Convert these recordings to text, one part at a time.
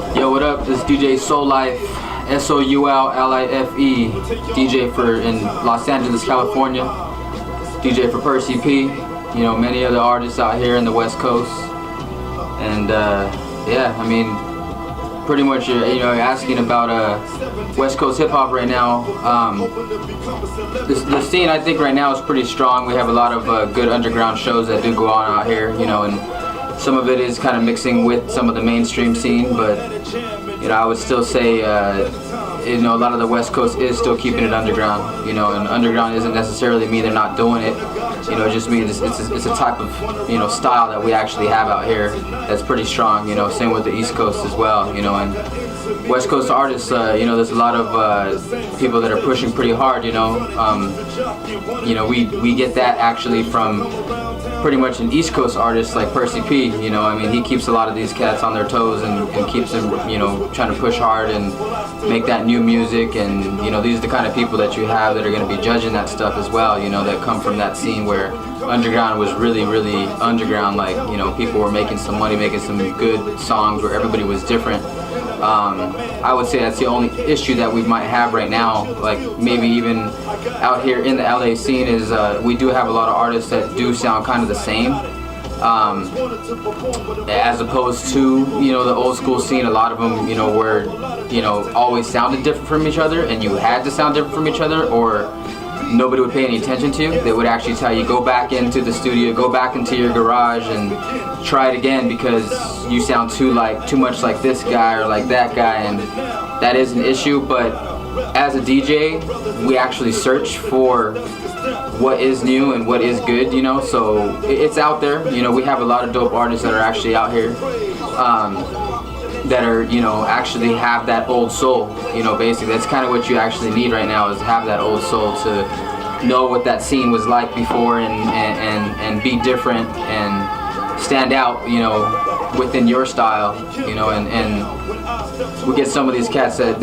Yo, what up? This is DJ Soul Life, SOULLIFE, DJ in Los Angeles, California. DJ for Percee P. You know, many other artists out here in the West Coast. And yeah, I mean, pretty much you're asking about West Coast hip hop right now. The scene I think right now is pretty strong. We have a lot of good underground shows that do go on out here, you know, and some of it is kind of mixing with some of the mainstream scene, but you know, I would still say you know, a lot of the West Coast is still keeping it underground, you know, and underground isn't necessarily mean they're not doing it. You know, it just means it's a type of, you know, style that we actually have out here that's pretty strong, you know, same with the East Coast as well, you know, and West Coast artists, you know, there's a lot of people that are pushing pretty hard, you know. You know, we get that actually from pretty much an East Coast artist like Percee P, you know. I mean, he keeps a lot of these cats on their toes and keeps them, you know, trying to push hard and make that new music. And, you know, these are the kind of people that you have that are going to be judging that stuff as well, you know, that come from that scene where underground was really, really underground. Like, you know, people were making some money, making some good songs where everybody was different. I would say that's the only issue that we might have right now, like maybe even out here in the LA scene, is we do have a lot of artists that do sound kind of the same, as opposed to, you know, the old school scene. A lot of them, you know, were, you know, always sounded different from each other, and you had to sound different from each other, or nobody would pay any attention to you. They would actually tell you, go back into the studio, go back into your garage and try it again because you sound too much like this guy or like that guy, and that is an issue. But as a DJ, we actually search for what is new and what is good, you know, so it's out there. You know, we have a lot of dope artists that are actually out here that are, you know, actually have that old soul, you know. Basically that's kind of what you actually need right now, is have that old soul to know what that scene was like before and be different and stand out, you know, within your style, you know. And we get some of these cats that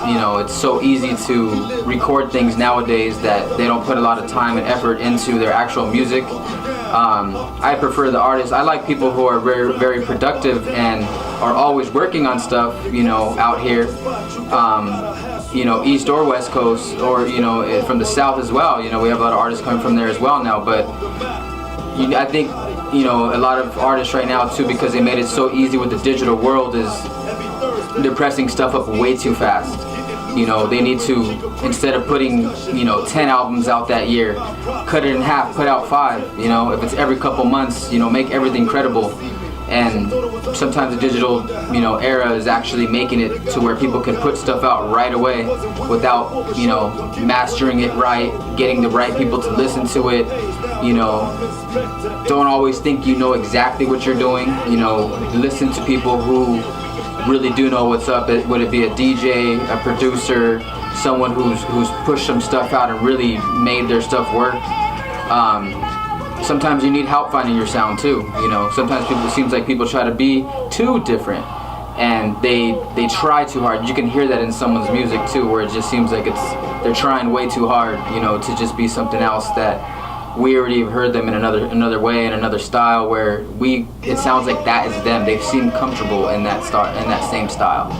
you know, it's so easy to record things nowadays that they don't put a lot of time and effort into their actual music. I prefer the artists. I like people who are very, very productive and are always working on stuff, you know, out here, you know, East or West Coast, or, you know, from the South as well. You know, we have a lot of artists coming from there as well now, but I think, you know, a lot of artists right now too, because they made it so easy with the digital world, is they're pressing stuff up way too fast. You know, they need to, instead of putting, you know, 10 albums out that year, cut it in half, put out 5, you know. If it's every couple months, you know, make everything credible. And sometimes the digital, you know, era is actually making it to where people can put stuff out right away without, you know, mastering it right, getting the right people to listen to it. You know, don't always think you know exactly what you're doing. You know, listen to people who really do know what's up. Would it be a DJ, a producer, someone who's pushed some stuff out and really made their stuff work? Sometimes you need help finding your sound too. You know, sometimes it seems like people try to be too different, and they try too hard. You can hear that in someone's music too, where it just seems like they're trying way too hard, you know, to just be something else that we already have heard them in another way, in another style, where it sounds like that is them. They seem comfortable in that same style.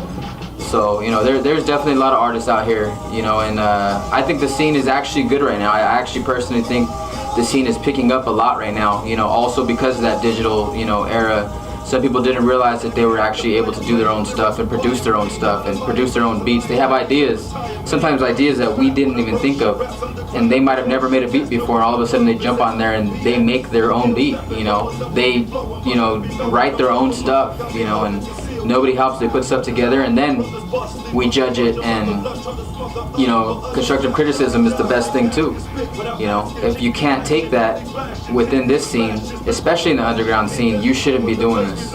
So, you know, there's definitely a lot of artists out here, you know, and I think the scene is actually good right now. I actually personally think the scene is picking up a lot right now, you know, also because of that digital, you know, era. Some people didn't realize that they were actually able to do their own stuff and produce their own stuff and produce their own beats. They have ideas, sometimes ideas that we didn't even think of, and they might have never made a beat before, and all of a sudden they jump on there and they make their own beat, you know. They, you know, write their own stuff, you know, and nobody helps. They put stuff together and then we judge it, and, you know, constructive criticism is the best thing too. You know, if you can't take that within this scene, especially in the underground scene, you shouldn't be doing this.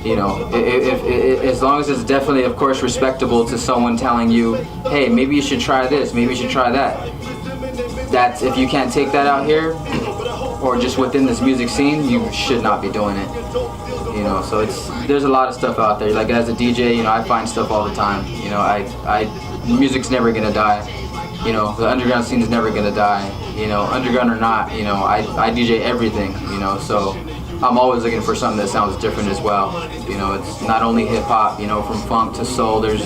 You know, if as long as it's definitely, of course, respectable to someone telling you, hey, maybe you should try this, maybe you should try that. That's, if you can't take that out here, or just within this music scene, you should not be doing it. You know, so there's a lot of stuff out there. Like, as a DJ, you know, I find stuff all the time. You know, music's never gonna die. You know, the underground scene is never gonna die. You know, underground or not, you know, I DJ everything. You know, so I'm always looking for something that sounds different as well. You know, it's not only hip hop, you know, from funk to soul. There's,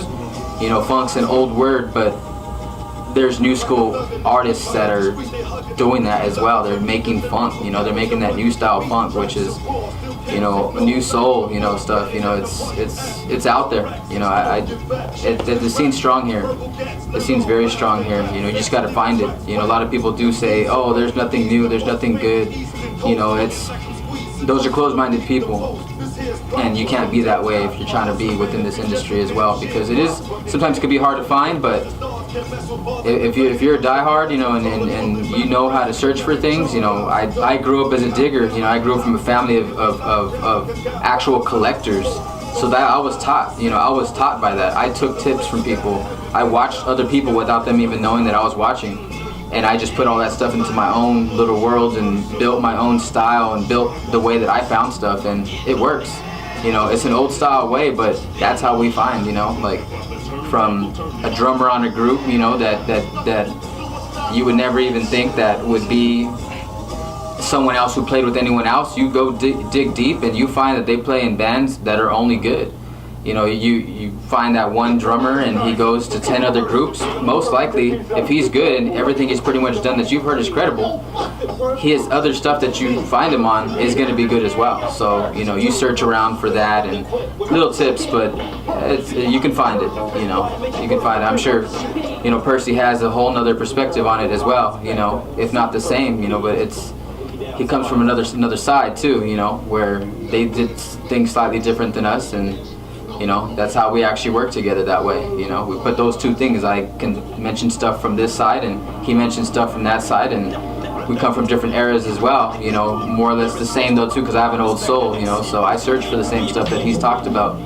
you know, funk's an old word, but there's new school artists that are doing that as well. They're making funk, you know, they're making that new style funk, which is, you know, new soul, you know, stuff. You know, it's out there. You know, the scene's strong here. The scene's very strong here. You know, you just got to find it. You know, a lot of people do say, oh, there's nothing new, there's nothing good. You know, those are closed-minded people, and you can't be that way if you're trying to be within this industry as well, because it is sometimes could be hard to find. But if you're a diehard, you know, and you know how to search for things, you know, I grew up as a digger. You know, I grew up from a family of actual collectors, so that I was taught. You know, I was taught by that. I took tips from people. I watched other people without them even knowing that I was watching. And I just put all that stuff into my own little world and built my own style and built the way that I found stuff, and it works. You know, it's an old style way, but that's how we find, you know, like from a drummer on a group, you know, that you would never even think that would be someone else who played with anyone else. You go dig deep and you find that they play in bands that are only good. You know, you find that one drummer and he goes to 10 other groups. Most likely, if he's good and everything he's pretty much done that you've heard is credible, his other stuff that you find him on is going to be good as well. So, you know, you search around for that and little tips, but you can find it, you know. You can find it. I'm sure, you know, Percee has a whole nother perspective on it as well, you know, if not the same, you know, but he comes from another side too, you know, where they did things slightly different than us, and you know, that's how we actually work together that way. You know, we put those two things. I can mention stuff from this side and he mentions stuff from that side, and we come from different eras as well. You know, more or less the same though too, because I have an old soul, you know, so I search for the same stuff that he's talked about.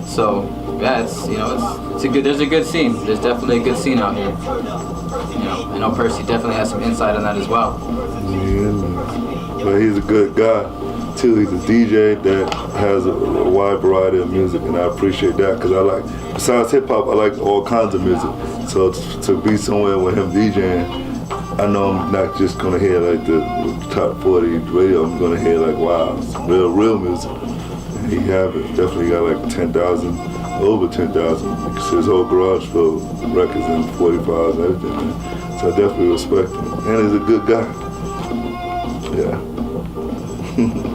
So yeah, it's, you know, there's a good scene. There's definitely a good scene out here. You know, I know Percee definitely has some insight on that as well. Yeah, but he's a good guy. Too, he's a DJ that has a wide variety of music, and I appreciate that, because I like, besides hip hop, I like all kinds of music. So to be somewhere with him DJing, I know I'm not just gonna hear like the top 40 radio. I'm gonna hear like, wow, some real music. And he have it. Definitely got like 10,000, over 10,000. His whole garage full of records and 45s and everything, man. So I definitely respect him, and he's a good guy. Yeah.